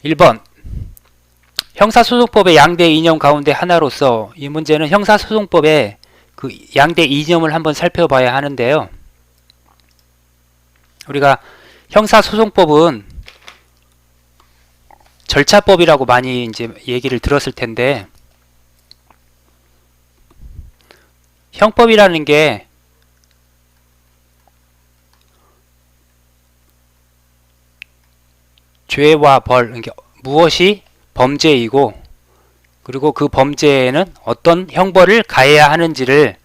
1번 형사소송법의 양대 이념 가운데 하나로서 이 문제는 형사소송법의 그 양대 이념을 한번 살펴봐야 하는데요. 우리가 형사소송법은 절차법이라고 많이 이제 얘기를 들었을 텐데, 형법이라는 게 죄와 벌, 그러니까 무엇이 범죄이고, 그리고 그 범죄에는 어떤 형벌을 가해야 하는지를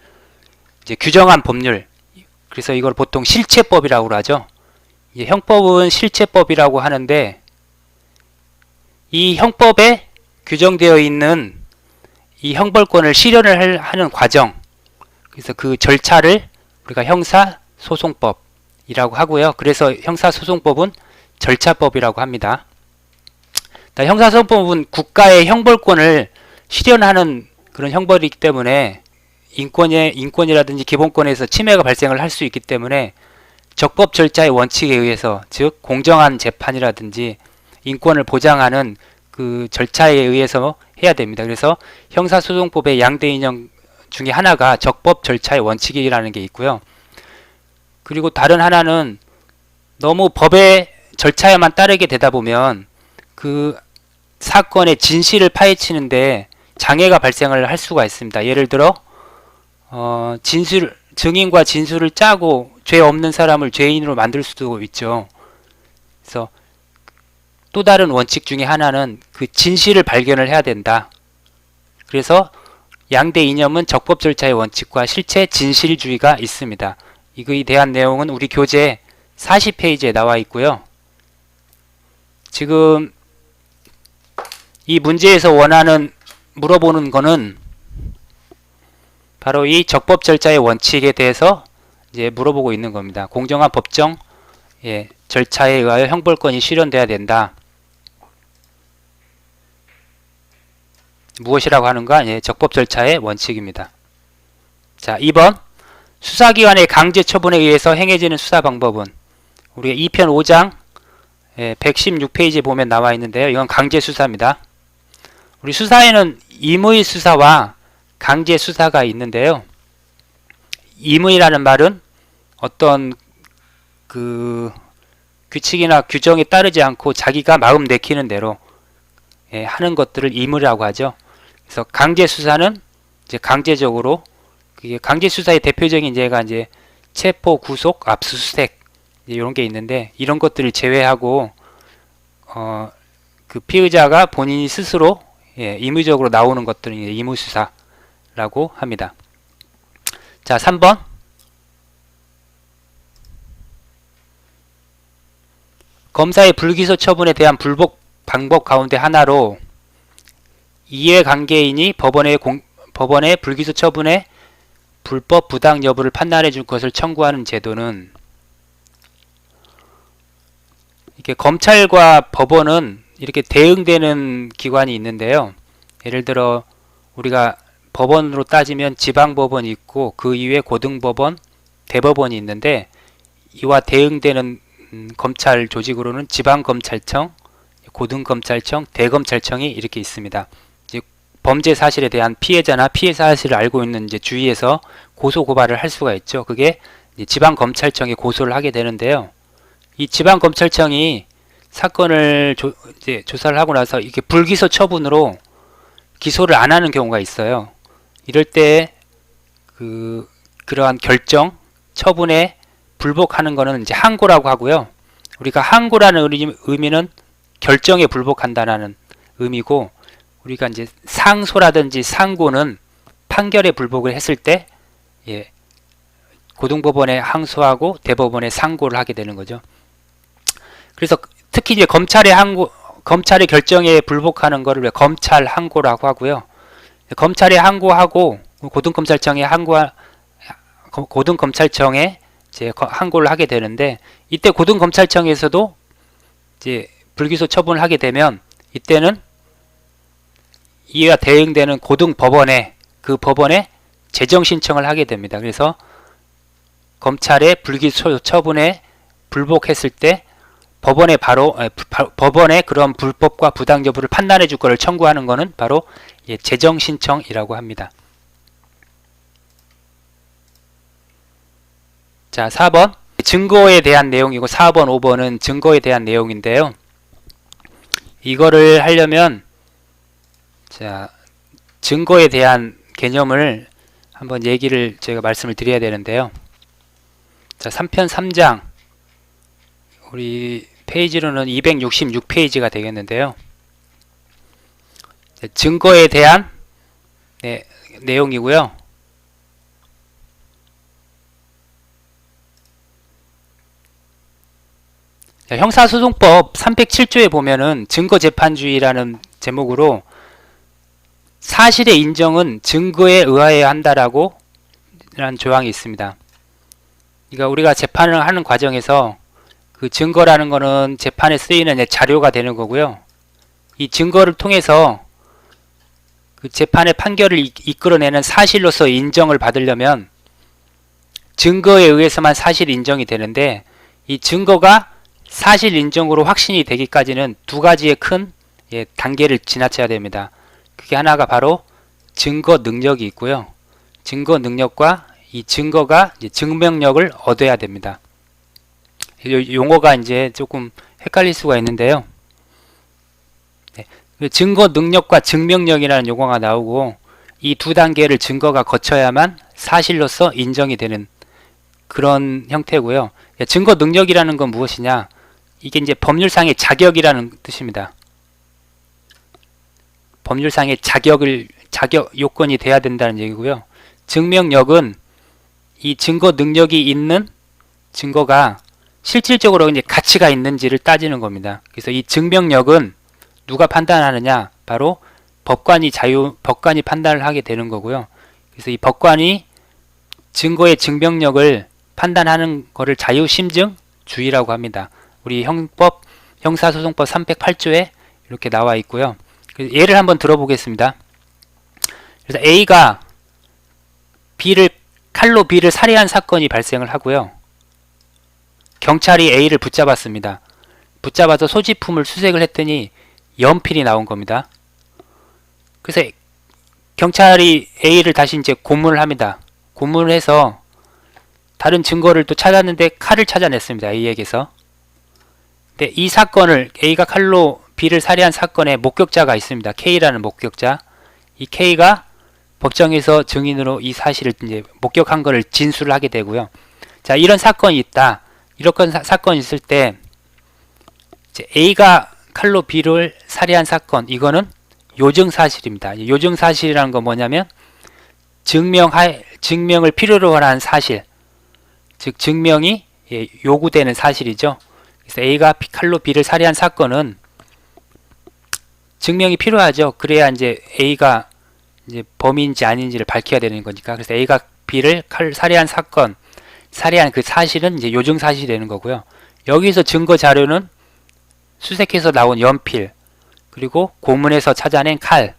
이제 규정한 법률. 그래서 이걸 보통 실체법이라고 하죠. 형법은 실체법이라고 하는데, 이 형법에 규정되어 있는 이 형벌권을 실현을 하는 과정, 그래서 그 절차를 우리가 형사소송법이라고 하고요. 그래서 형사소송법은 절차법이라고 합니다. 형사소송법은 국가의 형벌권을 실현하는 그런 형벌이기 때문에 인권이라든지 기본권에서 침해가 발생을 할 수 있기 때문에 적법 절차의 원칙에 의해서, 즉 공정한 재판이라든지 인권을 보장하는 그 절차에 의해서 해야 됩니다. 그래서 형사소송법의 양대 이념 중에 하나가 적법 절차의 원칙이라는 게 있고요. 그리고 다른 하나는 너무 법의 절차에만 따르게 되다 보면 그 사건의 진실을 파헤치는데 장애가 발생을 할 수가 있습니다. 예를 들어 증인과 진술을 짜고 죄 없는 사람을 죄인으로 만들 수도 있죠. 그래서 또 다른 원칙 중에 하나는 그 진실을 발견을 해야 된다. 그래서 양대 이념은 적법 절차의 원칙과 실체 진실주의가 있습니다. 이거에 대한 내용은 우리 교재 40페이지에 나와 있고요. 지금 이 문제에서 물어보는 거는 바로 이 적법 절차의 원칙에 대해서 이제 물어보고 있는 겁니다. 공정한 법정 절차에 의하여 형벌권이 실현돼야 된다. 무엇이라고 하는가? 적법 절차의 원칙입니다. 자, 2번 수사기관의 강제 처분에 의해서 행해지는 수사 방법은, 우리가 2편 5장 116페이지에 보면 나와 있는데요. 이건 강제 수사입니다. 우리 수사에는 임의 수사와 강제 수사가 있는데요. 임의라는 말은 어떤 그 규칙이나 규정에 따르지 않고 자기가 마음 내키는 대로 하는 것들을 임의라고 하죠. 그래서 강제 수사는 이제 강제적으로, 그게 강제 수사의 대표적인 예가 이제 체포, 구속, 압수수색 이런 게 있는데, 이런 것들을 제외하고 그 피의자가 본인이 스스로 임의적으로 나오는 것들은 임의수사라고 합니다. 자, 3번 검사의 불기소 처분에 대한 불복 방법 가운데 하나로 이해관계인이 법원의 불기소 처분의 불법 부당 여부를 판단해 줄 것을 청구하는 제도는, 이렇게 검찰과 법원은 이렇게 대응되는 기관이 있는데요. 예를 들어 우리가 법원으로 따지면 지방법원이 있고 그 이외에 고등법원, 대법원이 있는데, 이와 대응되는 검찰 조직으로는 지방검찰청, 고등검찰청, 대검찰청이 이렇게 있습니다. 이제 범죄 사실에 대한 피해자나 피해 사실을 알고 있는 이제 주위에서 고소 고발을 할 수가 있죠. 그게 이제 지방검찰청에 고소를 하게 되는데요. 이 지방검찰청이 사건을 이제 조사를 하고 나서 이렇게 불기소 처분으로 기소를 안 하는 경우가 있어요. 이럴 때 그러한 결정, 처분에 불복하는 것은 이제 항고라고 하고요. 우리가 항고라는 의미는 결정에 불복한다는 의미고, 우리가 이제 상소라든지 상고는 판결에 불복을 했을 때 고등법원에 항소하고 대법원에 상고를 하게 되는 거죠. 그래서 특히 이제 검찰의 결정에 불복하는 것을 왜 검찰 항고라고 하고요. 검찰에 항고하고 고등검찰청에 이제 항고를 하게 되는데, 이때 고등검찰청에서도 이제 불기소 처분을 하게 되면, 이때는 이와 대응되는 고등법원에, 그 법원에 재정 신청을 하게 됩니다. 그래서 검찰의 불기소 처분에 불복했을 때 법원에 법원에 그런 불법과 부당 여부를 판단해 줄 거를 청구하는 거는 바로 재정 신청이라고 합니다. 자, 4번 증거에 대한 내용이고 4번, 5번은 증거에 대한 내용인데요. 이거를 하려면 자, 증거에 대한 개념을 한번 얘기를 제가 말씀을 드려야 되는데요. 자, 3편 3장 우리 페이지로는 266페이지가 되겠는데요. 증거에 대한 내용이고요. 형사소송법 307조에 보면은 증거재판주의라는 제목으로 사실의 인정은 증거에 의하여야 한다라고 라는 조항이 있습니다. 그러니까 우리가 재판을 하는 과정에서 그 증거라는 거는 재판에 쓰이는 자료가 되는 거고요. 이 증거를 통해서 그 재판의 판결을 이끌어내는 사실로서 인정을 받으려면 증거에 의해서만 사실 인정이 되는데, 이 증거가 사실 인정으로 확신이 되기까지는 두 가지의 큰 단계를 지나쳐야 됩니다. 그게 하나가 바로 증거 능력이 있고요. 증거 능력과 이 증거가 증명력을 얻어야 됩니다. 용어가 이제 조금 헷갈릴 수가 있는데요. 증거 능력과 증명력이라는 용어가 나오고, 이 두 단계를 증거가 거쳐야만 사실로서 인정이 되는 그런 형태고요. 증거 능력이라는 건 무엇이냐? 이게 이제 법률상의 자격이라는 뜻입니다. 법률상의 자격 요건이 돼야 된다는 얘기고요. 증명력은 이 증거 능력이 있는 증거가 실질적으로 이제 가치가 있는지를 따지는 겁니다. 그래서 이 증명력은 누가 판단하느냐? 바로 법관이 판단을 하게 되는 거고요. 그래서 이 법관이 증거의 증명력을 판단하는 것을 자유심증주의라고 합니다. 우리 형사소송법 308조에 이렇게 나와 있고요. 예를 한번 들어보겠습니다. 그래서 A가 칼로 B를 살해한 사건이 발생을 하고요. 경찰이 A를 붙잡았습니다. 붙잡아서 소지품을 수색을 했더니 연필이 나온 겁니다. 그래서 경찰이 A를 다시 이제 고문을 합니다. 고문을 해서 다른 증거를 또 찾았는데 칼을 찾아냈습니다. A에게서. 근데 이 사건을 A가 칼로 B를 살해한 사건에 목격자가 있습니다. K라는 목격자. 이 K가 법정에서 증인으로 이 사실을 이제 목격한 것을 진술을 하게 되고요. 자, 이런 사건이 있다. 이런 사건이 있을 때 이제 A가 칼로 B를 살해한 사건, 이거는 요증사실입니다. 요증사실이라는 건 뭐냐면 증명을 필요로 하는 사실, 즉 증명이 요구되는 사실이죠. 그래서 A가 칼로 B를 살해한 사건은 증명이 필요하죠. 그래야 이제 A가 이제 범인인지 아닌지를 밝혀야 되는 거니까. 그래서 A가 B를 살해한 사건, 살해한 그 사실은 이제 요증사실이 되는 거고요. 여기서 증거 자료는 수색해서 나온 연필, 그리고 고문에서 찾아낸 칼,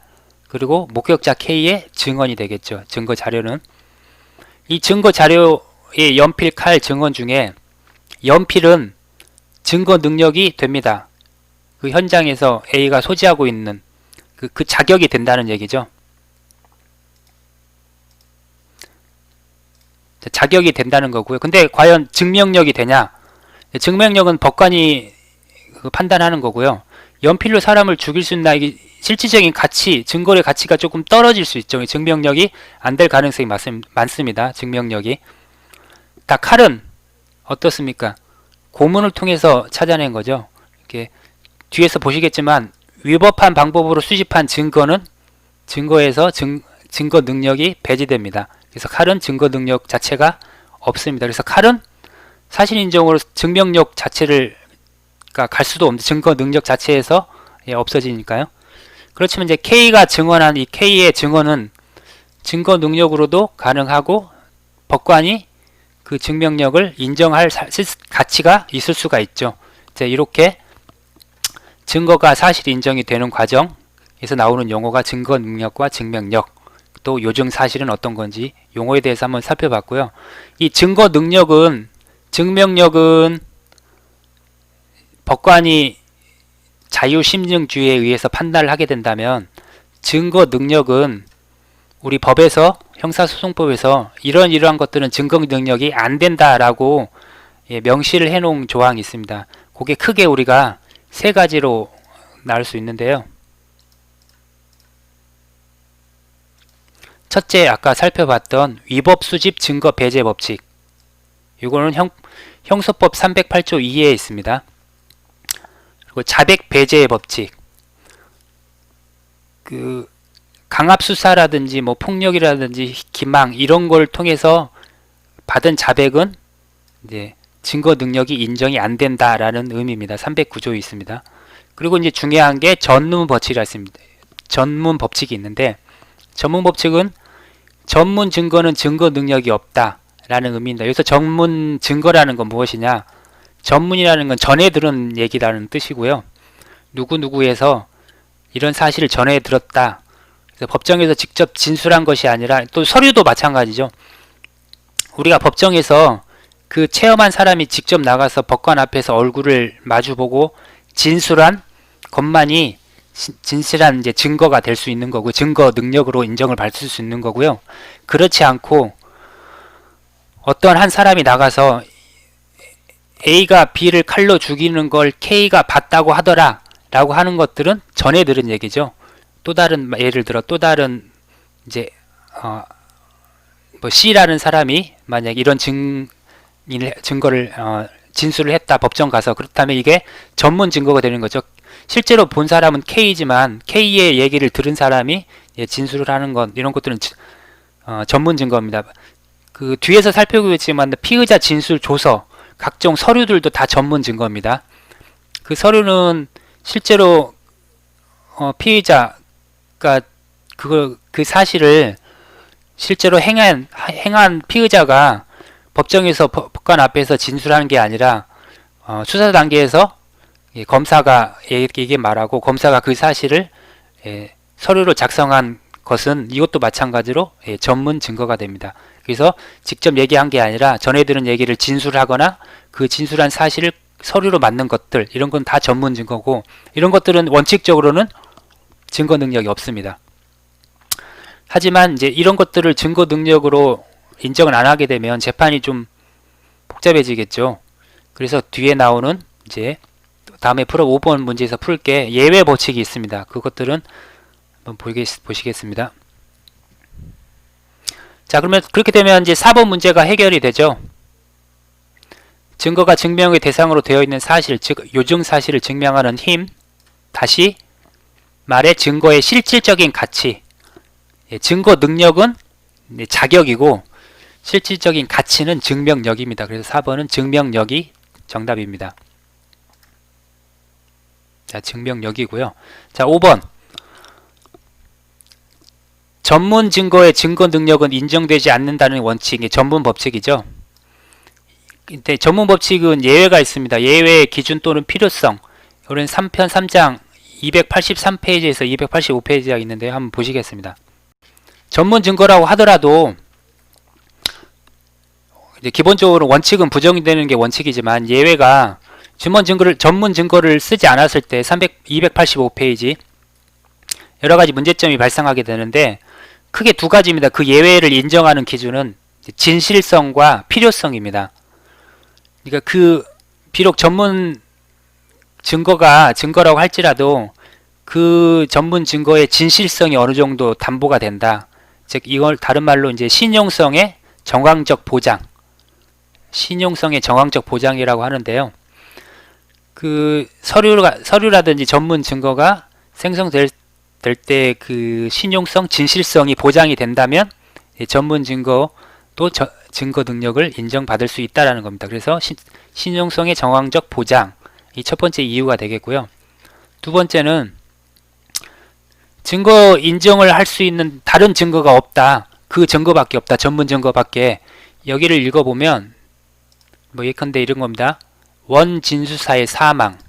그리고 목격자 K의 증언이 되겠죠. 증거 자료는. 이 증거 자료의 연필, 칼 증언 중에 연필은 증거 능력이 됩니다. 그 현장에서 A가 소지하고 있는 그 자격이 된다는 얘기죠. 자격이 된다는 거고요. 근데 과연 증명력이 되냐? 증명력은 법관이 판단하는 거고요. 연필로 사람을 죽일 수 있나? 이게 실질적인 가치, 증거의 가치가 조금 떨어질 수 있죠. 증명력이 안 될 가능성이 많습니다. 증명력이. 다 칼은 어떻습니까? 고문을 통해서 찾아낸 거죠. 이렇게 뒤에서 보시겠지만 위법한 방법으로 수집한 증거는 증거에서 증거 능력이 배제됩니다. 그래서 칼은 증거 능력 자체가 없습니다. 그래서 칼은 사실 인정으로 증명력 자체를 갈 수도 없는데 증거 능력 자체에서 없어지니까요. 그렇지만 이제 K가 증언한 이 K의 증언은 증거 능력으로도 가능하고 법관이 그 증명력을 인정할 가치가 있을 수가 있죠. 이제 이렇게 증거가 사실 인정이 되는 과정에서 나오는 용어가 증거 능력과 증명력, 또 요증 사실은 어떤 건지 용어에 대해서 한번 살펴봤고요. 이 증거 능력은, 증명력은 법관이 자유심증주의에 의해서 판단을 하게 된다면 증거 능력은 우리 법에서 형사소송법에서 이러한 것들은 증거 능력이 안 된다라고 명시를 해놓은 조항이 있습니다. 그게 크게 우리가 세 가지로 나눌 수 있는데요. 첫째, 아까 살펴봤던 위법 수집 증거 배제 법칙. 이거는 형소법 308조 2에 있습니다. 그리고 자백 배제의 법칙. 강압 수사라든지 뭐 폭력이라든지 기망 이런 걸 통해서 받은 자백은 이제 증거 능력이 인정이 안 된다라는 의미입니다. 309조에 있습니다. 그리고 이제 중요한 게 전문 법칙이라 있습니다. 전문 법칙이 있는데 전문 법칙은 전문 증거는 증거 능력이 없다라는 의미입니다. 여기서 전문 증거라는 건 무엇이냐? 전문이라는 건 전해 들은 얘기라는 뜻이고요. 누구누구에서 이런 사실을 전해 들었다. 그래서 법정에서 직접 진술한 것이 아니라 또 서류도 마찬가지죠. 우리가 법정에서 그 체험한 사람이 직접 나가서 법관 앞에서 얼굴을 마주보고 진술한 것만이 진실한 이제 증거가 될 수 있는 거고 증거 능력으로 인정을 받을 수 있는 거고요. 그렇지 않고 어떤 한 사람이 나가서 A가 B를 칼로 죽이는 걸 K가 봤다고 하더라 라고 하는 것들은 전해 들은 얘기죠. 또 다른 예를 들어 또 다른 이제 뭐 C라는 사람이 만약 이런 증거를 진술을 했다 법정 가서 그렇다면 이게 전문 증거가 되는 거죠. 실제로 본 사람은 K지만 K의 얘기를 들은 사람이 진술을 하는 것 이런 것들은 전문 증거입니다. 그 뒤에서 살펴보겠지만 피의자 진술 조서 각종 서류들도 다 전문 증거입니다. 그 서류는 실제로 피의자가 그 사실을 실제로 행한 피의자가 법정에서 법관 앞에서 진술하는 게 아니라 수사 단계에서 검사가 얘기 말하고 검사가 그 사실을 서류로 작성한 것은 이것도 마찬가지로 전문 증거가 됩니다. 그래서 직접 얘기한 게 아니라 전해 들은 얘기를 진술하거나 그 진술한 사실을 서류로 맞는 것들 이런 건 다 전문 증거고 이런 것들은 원칙적으로는 증거 능력이 없습니다. 하지만 이제 이런 것들을 증거 능력으로 인정을 안 하게 되면 재판이 좀 복잡해지겠죠. 그래서 뒤에 나오는 이제 다음에 풀어 5번 문제에서 풀 게 예외 법칙이 있습니다. 그것들은 한번 보시겠습니다. 자, 그러면 그렇게 되면 이제 4번 문제가 해결이 되죠. 증거가 증명의 대상으로 되어 있는 사실, 즉 요증 사실을 증명하는 힘, 다시 말해 증거의 실질적인 가치. 증거 능력은 자격이고 실질적인 가치는 증명력입니다. 그래서 4번은 증명력이 정답입니다. 자, 증명력이고요. 자, 5번. 전문 증거의 증거 능력은 인정되지 않는다는 원칙이 전문 법칙이죠. 근데 전문 법칙은 예외가 있습니다. 예외의 기준 또는 필요성. 이런 3편 3장 283페이지에서 285페이지가 있는데요. 한번 보시겠습니다. 전문 증거라고 하더라도 이제 기본적으로 원칙은 부정되는 게 원칙이지만 예외가 전문 증거를 쓰지 않았을 때 285페이지 여러 가지 문제점이 발생하게 되는데 크게 두 가지입니다. 그 예외를 인정하는 기준은 진실성과 필요성입니다. 그러니까 비록 전문 증거가 증거라고 할지라도 그 전문 증거의 진실성이 어느 정도 담보가 된다. 즉 이걸 다른 말로 이제 신용성의 정황적 보장, 신용성의 정황적 보장이라고 하는데요. 그 서류라든지 전문 증거가 생성될 때 그 신용성, 진실성이 보장이 된다면 전문 증거도 증거 능력을 인정받을 수 있다라는 겁니다. 그래서 신용성의 정황적 보장, 이 첫 번째 이유가 되겠고요. 두 번째는 증거 인정을 할 수 있는 다른 증거가 없다. 그 증거밖에 없다. 전문 증거밖에. 여기를 읽어보면 뭐 예컨대 이런 겁니다. 원 진술사의 사망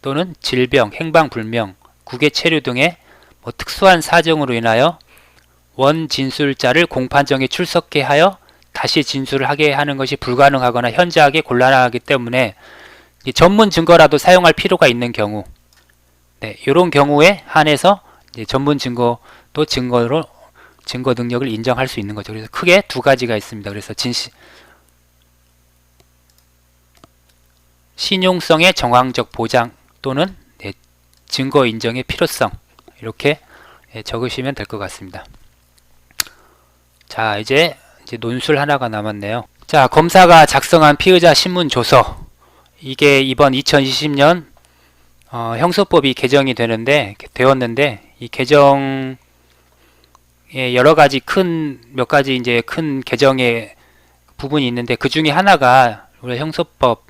또는 질병, 행방불명, 국외 체류 등의 뭐 특수한 사정으로 인하여 원 진술자를 공판정에 출석해 하여 다시 진술을 하게 하는 것이 불가능하거나 현저하게 곤란하기 때문에 이 전문 증거라도 사용할 필요가 있는 경우, 네, 이런 경우에 한해서 이제 전문 증거도 증거 능력을 인정할 수 있는 거죠. 그래서 크게 두 가지가 있습니다. 그래서 신용성의 정황적 보장 또는 네, 증거 인정의 필요성, 이렇게 적으시면 될 것 같습니다. 자, 이제 논술 하나가 남았네요. 자, 검사가 작성한 피의자 신문 조서, 이게 이번 2020년 형소법이 개정이 되었는데 이 개정에 여러 가지 몇 가지 이제 큰 개정의 부분이 있는데, 그 중에 하나가 우리 형소법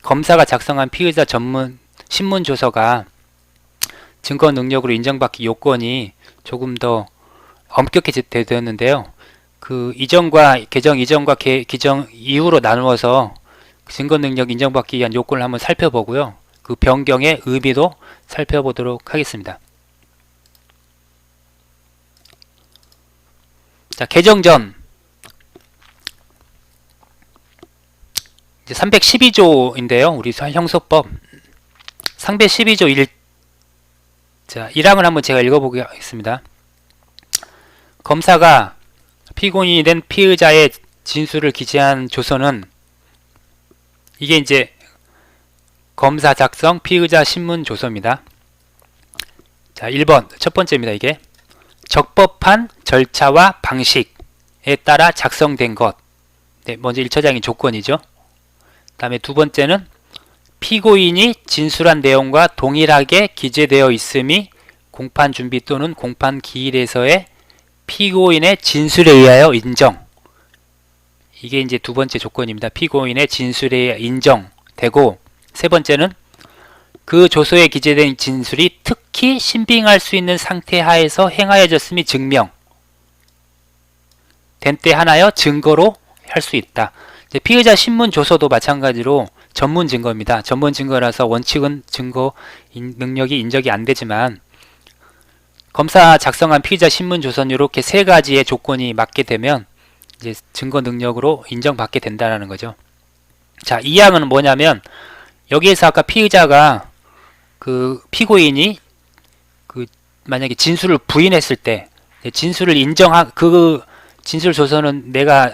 검사가 작성한 피의자 전문 신문 조서가 증거 능력으로 인정받기 요건이 조금 더 엄격히 되었는데요. 그 개정 이전과 개정 이후로 나누어서 증거 능력 인정받기 위한 요건을 한번 살펴보고요. 그 변경의 의미도 살펴보도록 하겠습니다. 자, 개정 전 이제 312조인데요. 우리 형소법 312조 1항을 한번 제가 읽어보겠습니다. 검사가 피고인이 된 피의자의 진술을 기재한 조서는, 이게 이제 검사 작성 피의자 신문 조서입니다. 자, 1번 첫 번째입니다. 이게 적법한 절차와 방식에 따라 작성된 것. 네, 먼저 1차적인 조건이죠. 그 다음에 두 번째는 피고인이 진술한 내용과 동일하게 기재되어 있음이 공판 준비 또는 공판 기일에서의 피고인의 진술에 의하여 인정. 이게 이제 두 번째 조건입니다. 피고인의 진술에 의해 인정되고, 세 번째는 그 조서에 기재된 진술이 특히 신빙할 수 있는 상태 하에서 행하여졌음이 증명 된 때 하나여 증거로 할 수 있다. 이제 피의자 신문 조서도 마찬가지로 전문 증거입니다. 전문 증거라서 원칙은 증거 능력이 인정이 안 되지만, 검사 작성한 피의자 신문 조서는 이렇게 세 가지의 조건이 맞게 되면 이제 증거 능력으로 인정받게 된다는 거죠. 자, 2항은 뭐냐면, 여기에서 아까 피의자가 피고인이 만약에 진술을 부인했을 때, 진술을 그 진술 조서는 내가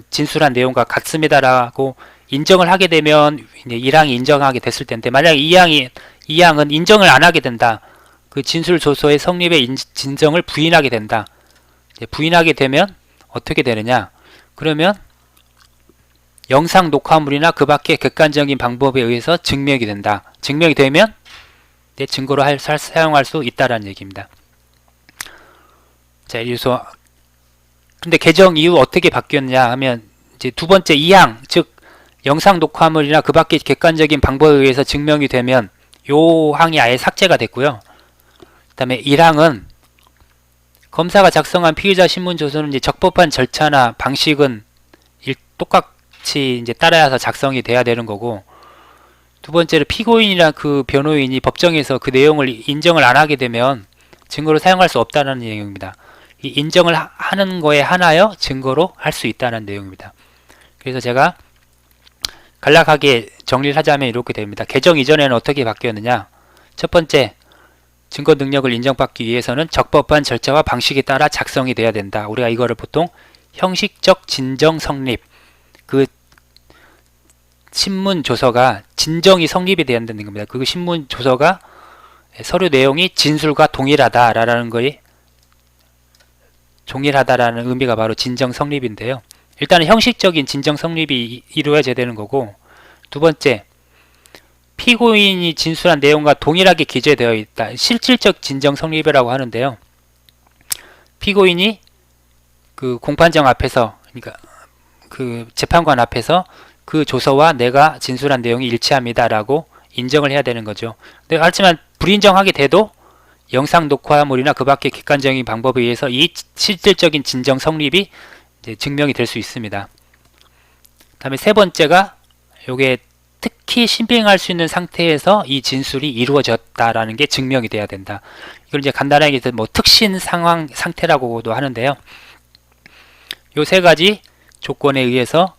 진술한 내용과 같습니다라고 인정을 하게 되면 이제 1항이 인정하게 됐을 텐데, 만약에 2항은 인정을 안 하게 된다. 그 진술 조서의 성립의 진정을 부인하게 된다. 부인하게 되면 어떻게 되느냐? 그러면 영상 녹화물이나 그 밖의 객관적인 방법에 의해서 증명이 된다. 증명이 되면 내 증거로 사용할 수 있다라는 얘기입니다. 자, 그래서 근데 개정 이후 어떻게 바뀌었냐 하면, 이제 두 번째 2항, 즉 영상 녹화물이나 그 밖의 객관적인 방법에 의해서 증명이 되면 요 항이 아예 삭제가 됐고요. 그 다음에 1항은 검사가 작성한 피의자 신문 조서는 이제 적법한 절차나 방식은 똑같이 이제 따라서 작성이 돼야 되는 거고, 두 번째로 피고인이나 그 변호인이 법정에서 그 내용을 인정을 안 하게 되면 증거로 사용할 수 없다는 내용입니다. 이 인정을 하는 거에 한하여 증거로 할 수 있다는 내용입니다. 그래서 제가 간략하게 정리를 하자면 이렇게 됩니다. 개정 이전에는 어떻게 바뀌었느냐? 첫 번째, 증거 능력을 인정받기 위해서는 적법한 절차와 방식에 따라 작성이 돼야 된다. 우리가 이거를 보통 형식적 진정 성립, 그 신문 조서가 진정이 성립이 돼야 된다는 겁니다. 그 신문 조서가 서류 내용이 진술과 동일하다라는 거에 동일하다라는 의미가 바로 진정 성립인데요. 일단은 형식적인 진정 성립이 이루어져야 되는 거고, 두 번째, 피고인이 진술한 내용과 동일하게 기재되어 있다. 실질적 진정 성립이라고 하는데요. 피고인이 그 공판정 앞에서, 그러니까 그 재판관 앞에서 그 조서와 내가 진술한 내용이 일치합니다라고 인정을 해야 되는 거죠. 근데 하지만 불인정하게 돼도 영상 녹화물이나 그 밖의 객관적인 방법에 의해서 이 실질적인 진정 성립이 이제 증명이 될 수 있습니다. 다음에 세 번째가 요게 특히 신빙할 수 있는 상태에서 이 진술이 이루어졌다라는 게 증명이 돼야 된다. 이걸 이제 간단하게 뭐 특신 상황 상태라고도 하는데요. 요 세 가지 조건에 의해서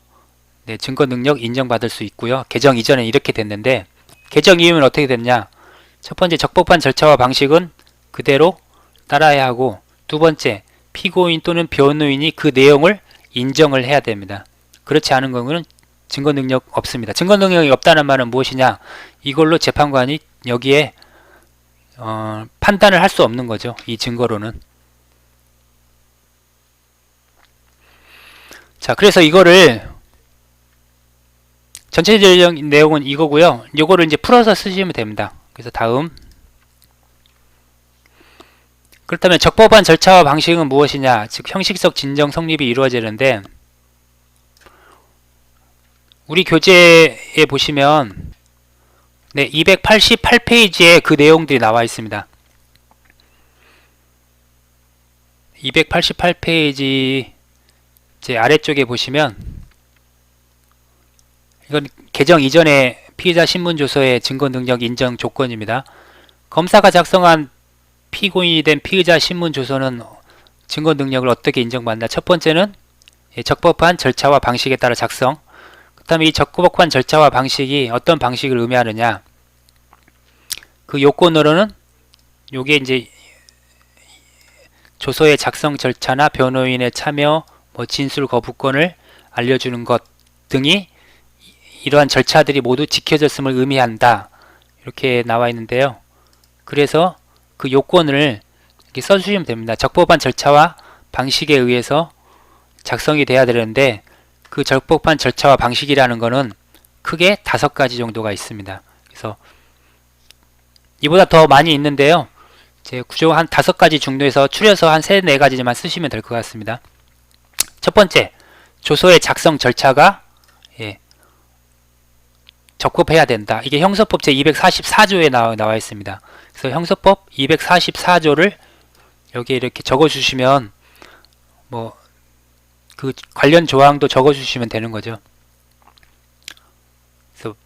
네, 증거 능력 인정받을 수 있고요. 개정 이전에 이렇게 됐는데 개정 이후면 어떻게 됐냐? 첫 번째, 적법한 절차와 방식은 그대로 따라야 하고, 두 번째, 피고인 또는 변호인이 그 내용을 인정을 해야 됩니다. 그렇지 않은 경우는 증거 능력 없습니다. 증거 능력이 없다는 말은 무엇이냐? 이걸로 재판관이 여기에 판단을 할 수 없는 거죠. 이 증거로는. 자, 그래서 이거를 전체적인 내용은 이거고요. 요거를 이제 풀어서 쓰시면 됩니다. 그래서 다음. 그렇다면 적법한 절차와 방식은 무엇이냐? 즉 형식적 진정 성립이 이루어지는데, 우리 교재에 보시면 네, 288페이지에 그 내용들이 나와 있습니다. 288페이지 제 아래쪽에 보시면, 이건 개정 이전의 피의자 신문조서의 증거 능력 인정 조건입니다. 검사가 작성한 피고인이 된 피의자 신문조서는 증거 능력을 어떻게 인정받나? 첫 번째는 적법한 절차와 방식에 따라 작성. 그 다음에 이 적법한 절차와 방식이 어떤 방식을 의미하느냐? 그 요건으로는 요게 이제 조서의 작성 절차나 변호인의 참여, 진술 거부권을 알려주는 것 등이 이러한 절차들이 모두 지켜졌음을 의미한다. 이렇게 나와 있는데요. 그래서 그 요건을 이렇게 써주시면 됩니다. 적법한 절차와 방식에 의해서 작성이 돼야 되는데, 그 적법한 절차와 방식이라는 거는 크게 5가지 정도가 있습니다. 그래서 이보다 더 많이 있는데요. 제 구조 한 5가지 정도에서 추려서 한 3, 4가지만 쓰시면 될 것 같습니다. 첫 번째, 조서의 작성 절차가 적법해야 된다. 이게 형사법 제244조에 나와 있습니다. 그래서 형사법 244조를 여기에 이렇게 적어주시면 그 관련 조항도 적어주시면 되는 거죠. 그래서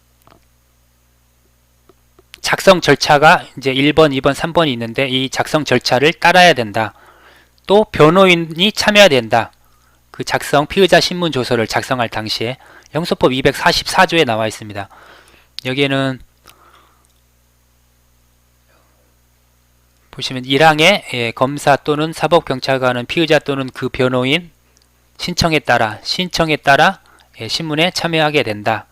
작성 절차가 이제 1번, 2번, 3번이 있는데 이 작성 절차를 따라야 된다. 또 변호인이 참여해야 된다. 그 피의자 신문 조서를 작성할 당시에 형사법 244조에 나와 있습니다. 여기에는 보시면 1항에 검사 또는 사법경찰관은 피의자 또는 그 변호인 신청에 따라 신문에 참여하게 된다.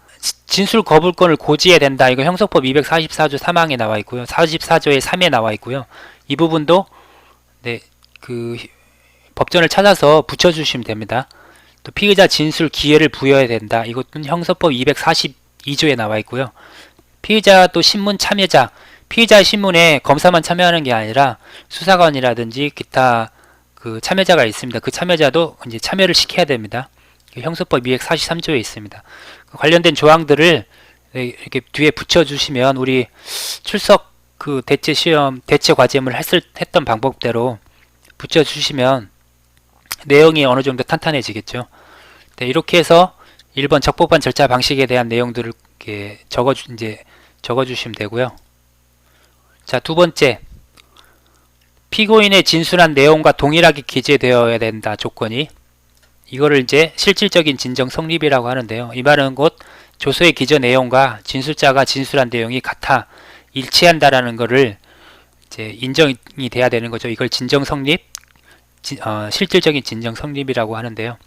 진술 거부권을 고지해야 된다. 이거 형사법 244조 3항에 나와 있고요. 44조의 3에 나와 있고요. 이 부분도 그 법전을 찾아서 붙여주시면 됩니다. 또 피의자 진술 기회를 부여해야 된다. 이것은 형사법 242조에 나와 있고요. 피의자 또 신문 참여자, 피의자 신문에 검사만 참여하는 게 아니라 수사관이라든지 기타 그 참여자가 있습니다. 그 참여자도 이제 참여를 시켜야 됩니다. 형사법 243조에 있습니다. 관련된 조항들을 이렇게 뒤에 붙여주시면 우리 출석 그 대체 시험, 대체 과제물 했던 방법대로 붙여주시면 내용이 어느 정도 탄탄해지겠죠. 네, 이렇게 해서 1번 적법한 절차 방식에 대한 내용들을 이렇게 적어주시면 되고요. 자, 두 번째, 피고인의 진술한 내용과 동일하게 기재되어야 된다. 조건이. 이거를 이제 실질적인 진정 성립이라고 하는데요. 이 말은 곧 조서의 기저 내용과 진술자가 진술한 내용이 같아 일치한다라는 거를 이제 인정이 돼야 되는 거죠. 이걸 진정 성립, 실질적인 진정 성립이라고 하는데요.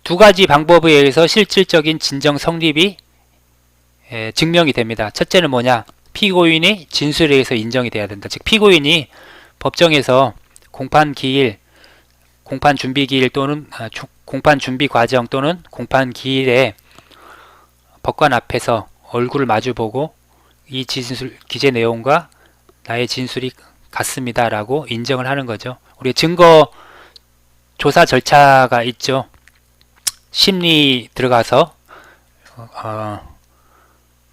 두 가지 방법에 의해서 실질적인 진정 성립이 증명이 됩니다. 첫째는 뭐냐? 피고인이 진술에 의해서 인정이 돼야 된다. 즉 피고인이 법정에서 공판 기일, 공판 준비 기일 또는 공판 준비 과정 또는 공판 기일에 법관 앞에서 얼굴을 마주보고 이 진술 기재 내용과 나의 진술이 같습니다 라고 인정을 하는 거죠. 우리 증거 조사 절차가 있죠. 심리 들어가서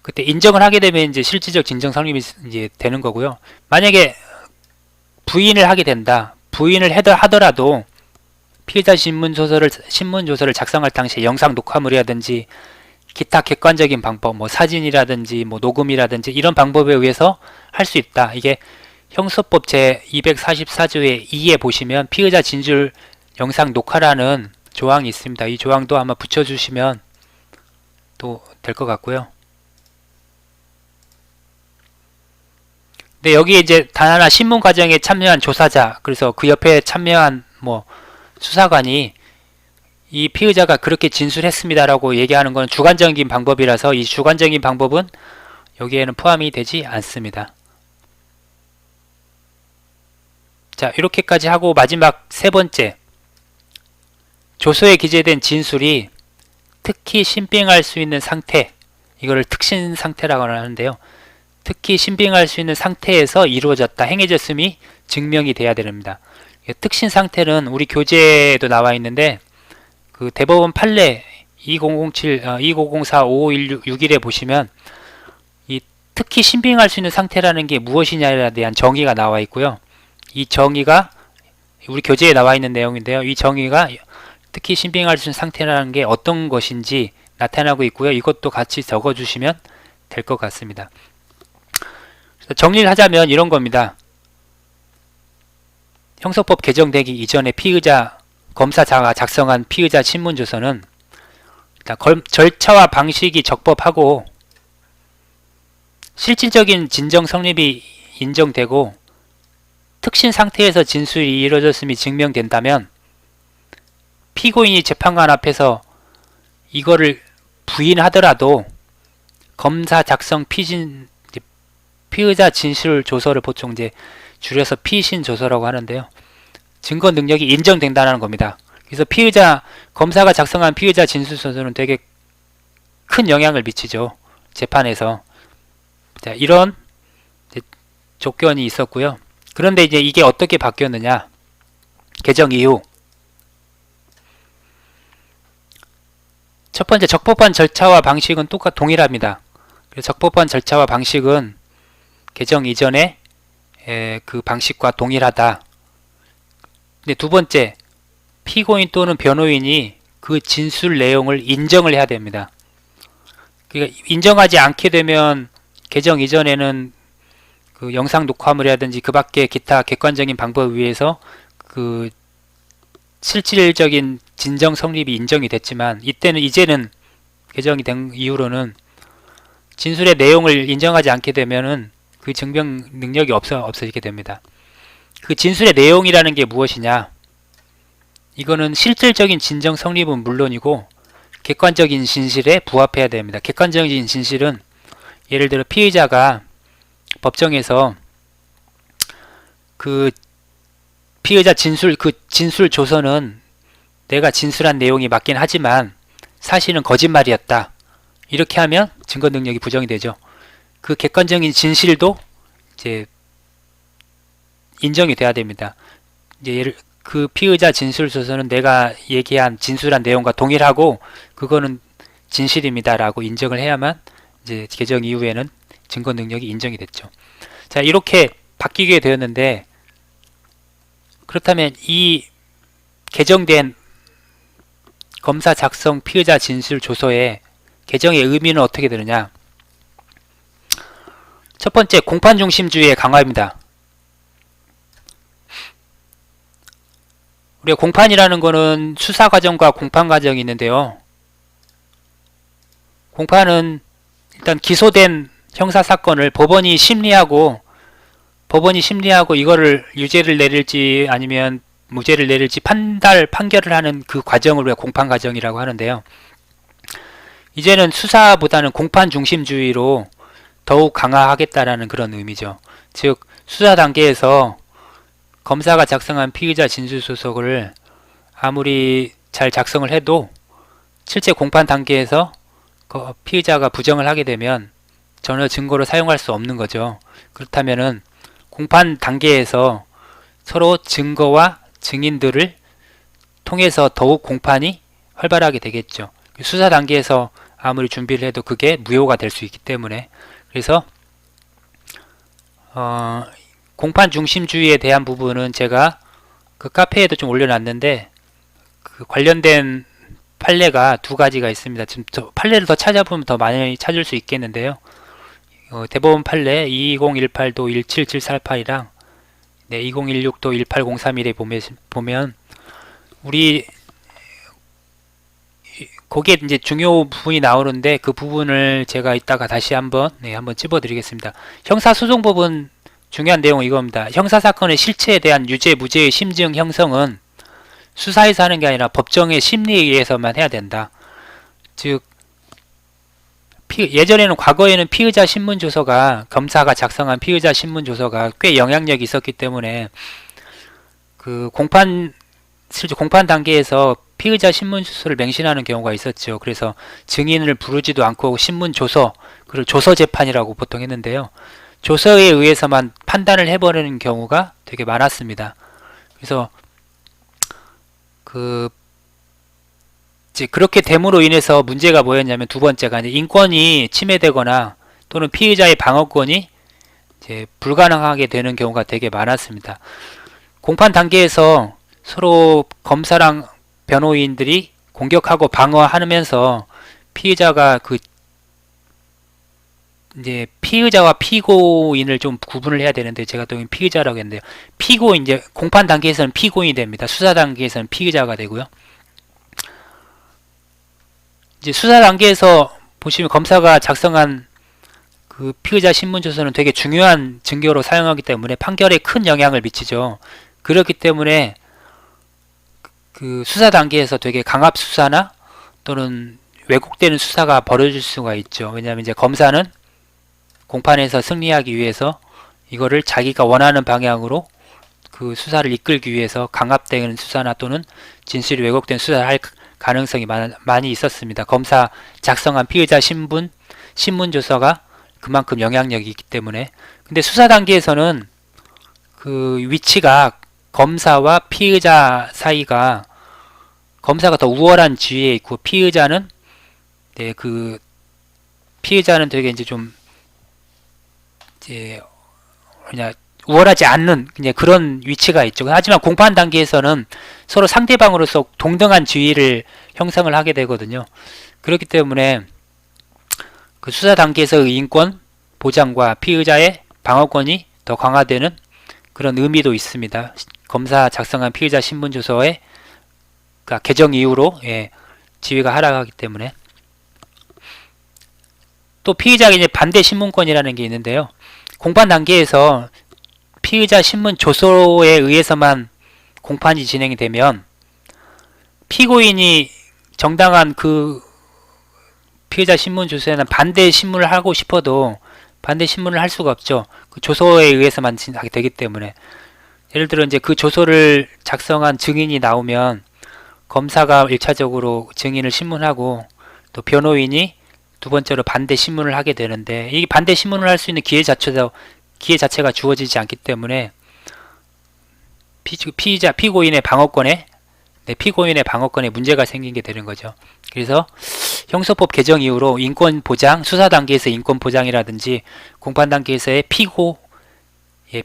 그때 인정을 하게 되면 이제 실질적 진정 성립이 이제 되는 거고요. 만약에 부인을 하게 된다. 부인을 하더라도 피의자 신문조서를 작성할 당시에 영상 녹화물이라든지 기타 객관적인 방법, 사진이라든지 녹음이라든지 이런 방법에 의해서 할 수 있다. 이게 형사법 제 244조의 2에 보시면 피의자 진술 영상 녹화라는 조항이 있습니다. 이 조항도 아마 붙여주시면 또 될 것 같고요. 근데 여기 이제 단 하나 신문 과정에 참여한 조사자, 그래서 그 옆에 참여한 뭐 수사관이 이 피의자가 그렇게 진술했습니다라고 얘기하는 건 주관적인 방법이라서 이 주관적인 방법은 여기에는 포함이 되지 않습니다. 자, 이렇게까지 하고 마지막 세 번째, 조서에 기재된 진술이 특히 신빙할 수 있는 상태, 이거를 특신 상태라고 하는데요. 특히 신빙할 수 있는 상태에서 이루어졌다, 행해졌음이 증명이 돼야 됩니다. 특신 상태는 우리 교재에도 나와 있는데 그 대법원 판례 2007, 2004, 5516에 보시면 이 특히 신빙할 수 있는 상태라는 게 무엇이냐에 대한 정의가 나와 있고요. 이 정의가 우리 교재에 나와 있는 내용인데요. 이 정의가 특히 신빙할 수 있는 상태라는 게 어떤 것인지 나타나고 있고요. 이것도 같이 적어주시면 될 것 같습니다. 정리를 하자면 이런 겁니다. 형사법 개정되기 이전에 피의자 검사자가 작성한 피의자 신문조서는 일단 절차와 방식이 적법하고 실질적인 진정 성립이 인정되고 특신 상태에서 진술이 이루어졌음이 증명된다면 피고인이 재판관 앞에서 이거를 부인하더라도 검사 작성 피의자 진술 조서를 보통 이제 줄여서 피신 조서라고 하는데요. 증거 능력이 인정된다는 겁니다. 그래서 검사가 작성한 피의자 진술 조서는 되게 큰 영향을 미치죠. 재판에서. 자, 이런 조건이 있었고요. 그런데 이제 이게 어떻게 바뀌었느냐? 개정 이후. 첫 번째, 적법한 절차와 방식은 동일합니다. 그래서 적법한 절차와 방식은 개정 이전에 그 방식과 동일하다. 근데 두 번째, 피고인 또는 변호인이 그 진술 내용을 인정을 해야 됩니다. 그러니까 인정하지 않게 되면 개정 이전에는 그 영상 녹화물이라든지 그 밖에 기타 객관적인 방법에 의해서 그 실질적인 진정 성립이 인정이 됐지만 이제는 개정이 된 이후로는 진술의 내용을 인정하지 않게 되면은 그 증명 능력이 없어지게 됩니다. 그 진술의 내용이라는 게 무엇이냐? 이거는 실질적인 진정 성립은 물론이고 객관적인 진실에 부합해야 됩니다. 객관적인 진실은 예를 들어 피의자가 법정에서 그 피의자 진술 조서는 내가 진술한 내용이 맞긴 하지만 사실은 거짓말이었다. 이렇게 하면 증거 능력이 부정이 되죠. 그 객관적인 진실도 이제 인정이 돼야 됩니다. 이제 그 피의자 진술 조서는 내가 진술한 내용과 동일하고 그거는 진실입니다라고 인정을 해야만 이제 개정 이후에는 증거 능력이 인정이 됐죠. 자, 이렇게 바뀌게 되었는데 그렇다면 이 개정된 검사 작성 피의자 진술 조서의 개정의 의미는 어떻게 되느냐? 첫 번째, 공판 중심주의의 강화입니다. 우리가 공판이라는 거는 수사 과정과 공판 과정이 있는데요. 공판은 일단 기소된 형사 사건을 법원이 심리하고 이거를 유죄를 내릴지 아니면 무죄를 내릴지 판결을 하는 그 과정을 우리가 공판 과정이라고 하는데요. 이제는 수사보다는 공판 중심주의로 더욱 강화하겠다라는 그런 의미죠. 즉 수사 단계에서 검사가 작성한 피의자 진술소속을 아무리 잘 작성을 해도 실제 공판 단계에서 피의자가 부정을 하게 되면 전혀 증거로 사용할 수 없는 거죠. 그렇다면은 공판 단계에서 서로 증거와 증인들을 통해서 더욱 공판이 활발하게 되겠죠. 수사 단계에서 아무리 준비를 해도 그게 무효가 될 수 있기 때문에 그래서 공판 중심주의에 대한 부분은 제가 그 카페에도 좀 올려놨는데 그 관련된 판례가 두 가지가 있습니다. 지금 판례를 더 찾아보면 더 많이 찾을 수 있겠는데요. 대법원 판례 2018도 17748이랑 2016도 18031에 보면 우리 거기에 이제 중요 부분이 나오는데 그 부분을 제가 이따가 다시 한번 한번 찝어드리겠습니다. 형사소송법은 중요한 내용은 이겁니다. 형사사건의 실체에 대한 유죄, 무죄의 심증 형성은 수사에서 하는 게 아니라 법정의 심리에 의해서만 해야 된다. 즉 예전에는 과거에는 피의자 신문조서가 검사가 작성한 피의자 신문조서가 꽤 영향력이 있었기 때문에 그 실제 공판 단계에서 피의자 신문조서를 맹신하는 경우가 있었죠. 그래서 증인을 부르지도 않고 신문조서, 그리고 조서재판이라고 보통 했는데요. 조서에 의해서만 판단을 해버리는 경우가 되게 많았습니다. 그래서 그렇게 됨으로 인해서 문제가 뭐였냐면 두 번째가 이제 인권이 침해되거나 또는 피의자의 방어권이 이제 불가능하게 되는 경우가 되게 많았습니다. 공판 단계에서 서로 검사랑 변호인들이 공격하고 방어하면서 피의자가 이제 피의자와 피고인을 좀 구분을 해야 되는데 제가 또 피의자라고 했는데요. 피고인 이제 공판 단계에서는 피고인이 됩니다. 수사 단계에서는 피의자가 되고요. 이제 수사 단계에서 보시면 검사가 작성한 그 피의자 신문조서는 되게 중요한 증거로 사용하기 때문에 판결에 큰 영향을 미치죠. 그렇기 때문에 그 수사 단계에서 되게 강압 수사나 또는 왜곡되는 수사가 벌어질 수가 있죠. 왜냐하면 이제 검사는 공판에서 승리하기 위해서 이거를 자기가 원하는 방향으로 그 수사를 이끌기 위해서 강압되는 수사나 또는 진실이 왜곡된 수사를 할 가능성이 많이 있었습니다. 검사 작성한 피의자 신문조서가 그만큼 영향력이 있기 때문에. 근데 수사 단계에서는 그 위치가 검사와 피의자 사이가 검사가 더 우월한 지위에 있고 피의자는 피의자는 되게 이제 좀 이제 그냥 우월하지 않는 그냥 그런 위치가 있죠. 하지만 공판 단계에서는 서로 상대방으로서 동등한 지위를 형성을 하게 되거든요. 그렇기 때문에 그 수사 단계에서의 인권 보장과 피의자의 방어권이 더 강화되는 그런 의미도 있습니다. 검사 작성한 피의자 신문조서의 그러니까 개정 이후로 지위가 하락하기 때문에. 또 피의자에게 이제 반대 신문권이라는 게 있는데요. 공판 단계에서 피의자 신문 조서에 의해서만 공판이 진행이 되면 피고인이 정당한 그 피의자 신문 조서에는 반대 신문을 하고 싶어도 반대 신문을 할 수가 없죠. 그 조서에 의해서만 하게 되기 때문에. 예를 들어 이제 그 조서를 작성한 증인이 나오면 검사가 1차적으로 증인을 신문하고 또 변호인이 두 번째로 반대 신문을 하게 되는데 이 반대 신문을 할 수 있는 기회 자체가 주어지지 않기 때문에 피고인의 방어권에 문제가 생기게 되는 거죠. 그래서 형사법 개정 이후로 인권 보장, 수사 단계에서 인권 보장이라든지 공판 단계에서의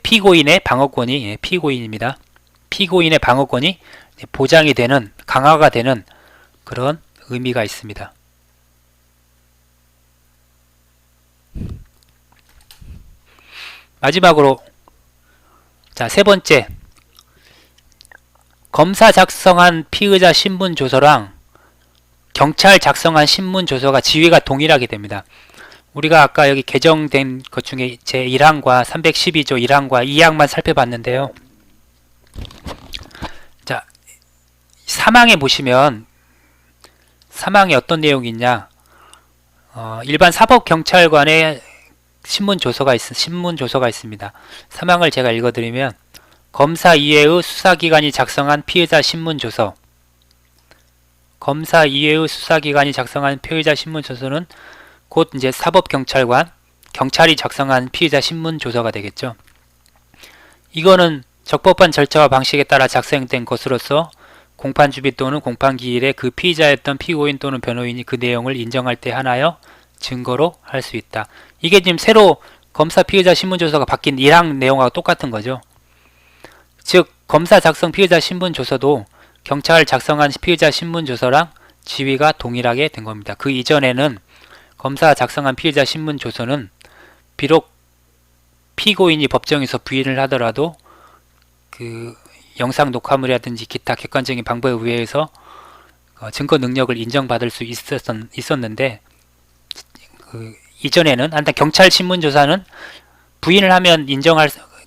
피고인의 방어권이 피고인입니다. 피고인의 방어권이 보장이 되는, 강화가 되는 그런 의미가 있습니다. 마지막으로 세 번째, 검사 작성한 피의자 신문조서랑 경찰 작성한 신문조서가 지위가 동일하게 됩니다. 우리가 아까 여기 개정된 것 중에 제1항과 312조 1항과 2항만 살펴봤는데요. 자, 3항에 보시면 3항에 어떤 내용이 있냐, 일반 사법경찰관의 신문조서가 있습니다. 3항을 제가 읽어드리면 검사 이외의 수사기관이 작성한 피의자 신문조서, 검사 이외의 수사기관이 작성한 피의자 신문조서는 곧 이제 사법경찰관, 경찰이 작성한 피의자 신문조서가 되겠죠. 이거는 적법한 절차와 방식에 따라 작성된 것으로서 공판주비 또는 공판기일에 그 피의자였던 피고인 또는 변호인이 그 내용을 인정할 때 하나여 증거로 할 수 있다. 이게 지금 새로 검사 피의자 신문조서가 바뀐 1항 내용하고 똑같은 거죠. 즉 검사 작성 피의자 신문조서도 경찰 작성한 피의자 신문조서랑 지위가 동일하게 된 겁니다. 그 이전에는 검사 작성한 피의자 신문조서는 비록 피고인이 법정에서 부인을 하더라도 그 영상 녹화물이라든지 기타 객관적인 방법에 의해서 증거 능력을 인정받을 수 있었는데 이전에는 한단 경찰 신문 조사는 부인을 하면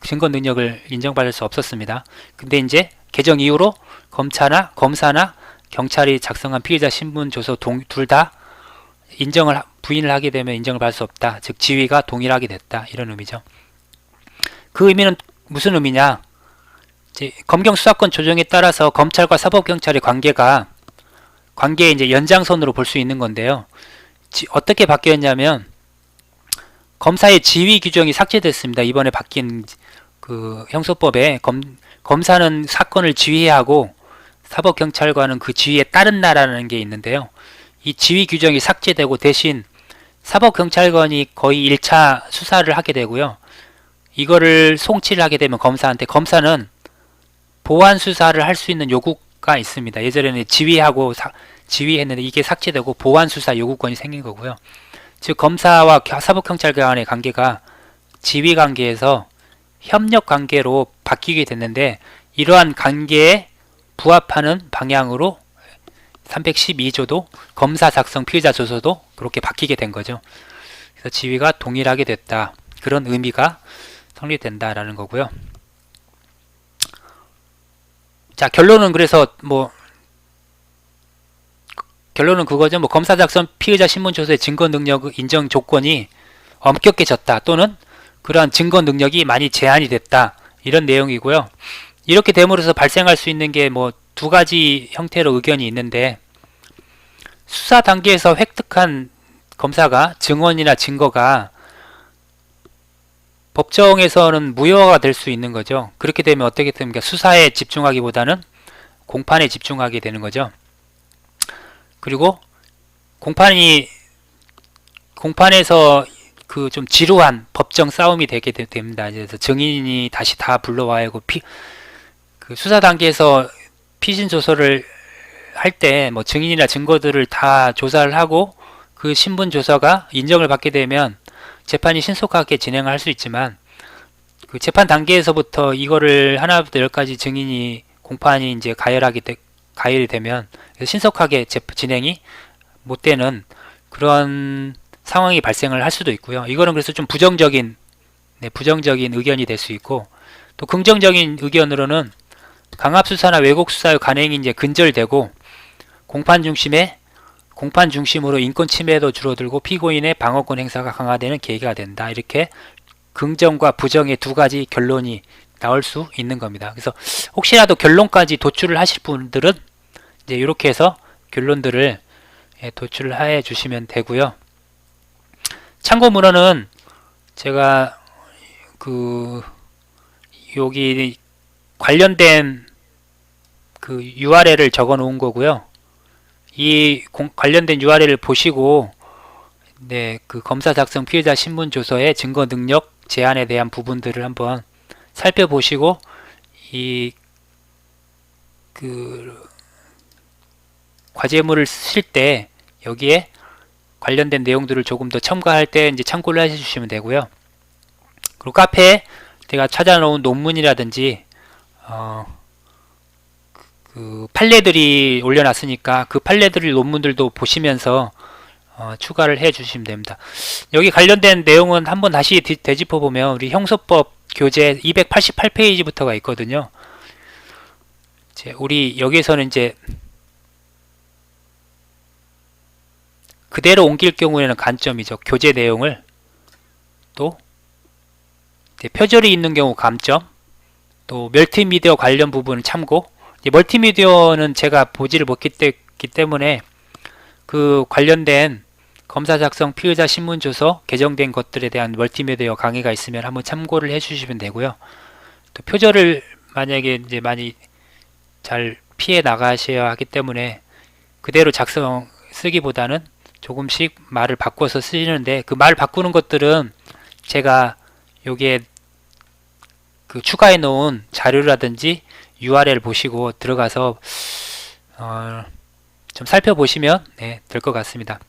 증거 능력을 인정받을 수 없었습니다. 근데 이제 개정 이후로 검사나 경찰이 작성한 피의자 신문 조서 둘 다 부인을 하게 되면 인정을 받을 수 없다. 즉 지위가 동일하게 됐다. 이런 의미죠. 그 의미는 무슨 의미냐? 이제 검경 수사권 조정에 따라서 검찰과 사법경찰의 관계의 이제 연장선으로 볼 수 있는 건데요. 어떻게 바뀌었냐면 검사의 지위 규정이 삭제됐습니다. 이번에 바뀐 그 형소법에 검사는 사건을 지휘해야 하고 사법경찰관은 그 지휘에 따른다라는 게 있는데요. 이 지휘 규정이 삭제되고 대신 사법경찰관이 거의 1차 수사를 하게 되고요. 이거를 송치를 하게 되면 검사는 보완 수사를 할 수 있는 요구가 있습니다. 예전에는 지휘했는데 이게 삭제되고 보완 수사 요구권이 생긴 거고요. 즉 검사와 사법경찰관의 관계가 지휘 관계에서 협력 관계로 바뀌게 됐는데 이러한 관계에 부합하는 방향으로 312조도 검사 작성 피의자 조서도 그렇게 바뀌게 된 거죠. 그래서 지위가 동일하게 됐다. 그런 의미가 성립된다라는 거고요. 자, 결론은 그래서 결론은 그거죠. 검사 작성 피의자 신문 조서의 증거 능력 인정 조건이 엄격해졌다. 또는 그러한 증거 능력이 많이 제한이 됐다. 이런 내용이고요. 이렇게 됨으로써 발생할 수 있는 게 두 가지 형태로 의견이 있는데, 수사 단계에서 획득한 검사가 증언이나 증거가 법정에서는 무효가 될 수 있는 거죠. 그렇게 되면 어떻게 됩니까? 수사에 집중하기보다는 공판에 집중하게 되는 거죠. 그리고 공판에서 그 좀 지루한 법정 싸움이 되게 됩니다. 그래서 증인이 다시 다 불러와야 하고 그 수사 단계에서 피신 조서를 할 때 증인이나 증거들을 다 조사를 하고 그 신분 조서가 인정을 받게 되면 재판이 신속하게 진행을 할 수 있지만 그 재판 단계에서부터 이거를 하나부터 열까지 공판이 이제 가열이 되면 신속하게 진행이 못 되는 그런 상황이 발생을 할 수도 있고요. 이거는 그래서 좀 부정적인 의견이 될 수 있고, 또 긍정적인 의견으로는 강압수사나 왜곡수사의 관행이 이제 근절되고 공판 중심으로 인권 침해도 줄어들고 피고인의 방어권 행사가 강화되는 계기가 된다. 이렇게 긍정과 부정의 두 가지 결론이 나올 수 있는 겁니다. 그래서 혹시라도 결론까지 도출을 하실 분들은 이제 이렇게 해서 결론들을 도출을 해 주시면 되고요. 참고 문헌은 제가 여기 관련된 그 URL을 적어 놓은 거고요. 이 관련된 URL을 보시고 그 검사 작성 피의자 신문 조서의 증거 능력 제한에 대한 부분들을 한번 살펴보시고 과제물을 쓰실 때 여기에 관련된 내용들을 조금 더 첨가할 때 이제 참고를 해주시면 되고요. 그리고 카페에 제가 찾아놓은 논문이라든지 그 판례들이 올려놨으니까 그 판례들 논문들도 보시면서 추가를 해 주시면 됩니다. 여기 관련된 내용은 한번 다시 되짚어 보면 우리 형소법 교재 288페이지부터가 있거든요. 우리 여기서는 이제 그대로 옮길 경우에는 간점이죠. 교재 내용을 또 표절이 있는 경우 감점, 또 멀티미디어 관련 부분은 참고. 멀티미디어는 제가 보지를 못했기 때문에 그 관련된 검사 작성 피의자 신문 조서 개정된 것들에 대한 멀티미디어 강의가 있으면 한번 참고를 해주시면 되고요. 또 표절을 만약에 이제 많이 잘 피해 나가셔야 하기 때문에 그대로 쓰기보다는 조금씩 말을 바꿔서 쓰시는데, 그 말 바꾸는 것들은 제가 여기에 그 추가해 놓은 자료라든지 URL 보시고 들어가서 좀 살펴보시면 될 것 같습니다.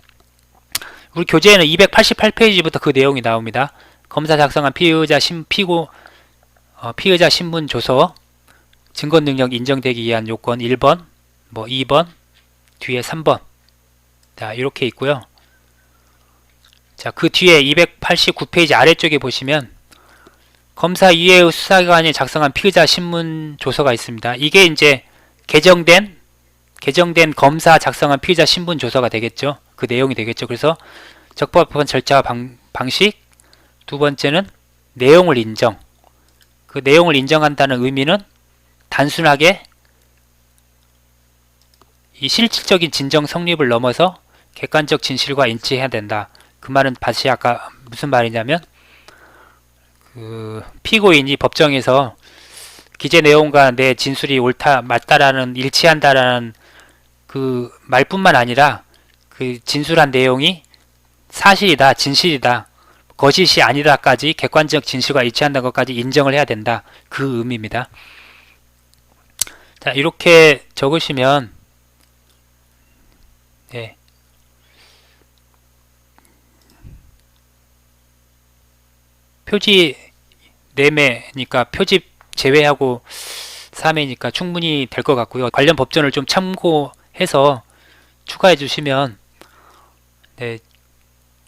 우리 교재에는 288페이지부터 그 내용이 나옵니다. 검사 작성한 피의자 신문 조서 증거 능력 인정되기 위한 요건 1번, 2번, 뒤에 3번. 자, 이렇게 있고요. 자, 그 뒤에 289페이지 아래쪽에 보시면 검사 이외의 수사기관이 작성한 피의자 신문 조서가 있습니다. 이게 이제 개정된 검사 작성한 피의자 신분 조서가 되겠죠. 그 내용이 되겠죠. 그래서 적법한 절차와 방식, 두 번째는 내용을 인정. 그 내용을 인정한다는 의미는 단순하게 이 실질적인 진정 성립을 넘어서 객관적 진실과 일치해야 된다. 그 말은 다시 아까 무슨 말이냐면 그 피고인이 법정에서 기재 내용과 내 진술이 옳다, 맞다라는 일치한다라는 그 말뿐만 아니라 그 진술한 내용이 사실이다, 진실이다, 거짓이 아니다까지 객관적 진실과 일치한다는 것까지 인정을 해야 된다. 그 의미입니다. 자, 이렇게 적으시면 네. 표지 4매니까 표집 제외하고 3매니까 충분히 될 것 같고요. 관련 법전을 좀 참고해서 추가해 주시면 네,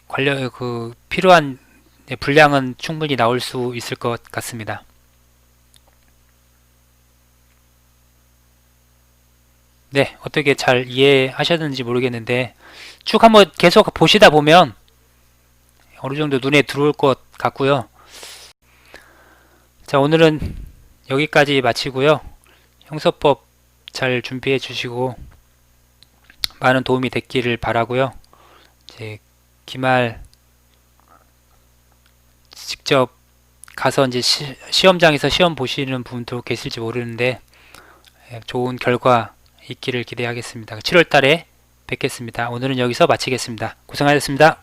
관련 그 필요한 분량은 충분히 나올 수 있을 것 같습니다. 네, 어떻게 잘 이해하셨는지 모르겠는데 쭉 한번 계속 보시다 보면 어느 정도 눈에 들어올 것 같고요. 자, 오늘은 여기까지 마치고요. 형사법 잘 준비해 주시고 많은 도움이 됐기를 바라고요. 이제 기말 직접 가서 이제 시험장에서 시험 보시는 분도 계실지 모르는데 좋은 결과 있기를 기대하겠습니다. 7월 달에 뵙겠습니다. 오늘은 여기서 마치겠습니다. 고생하셨습니다.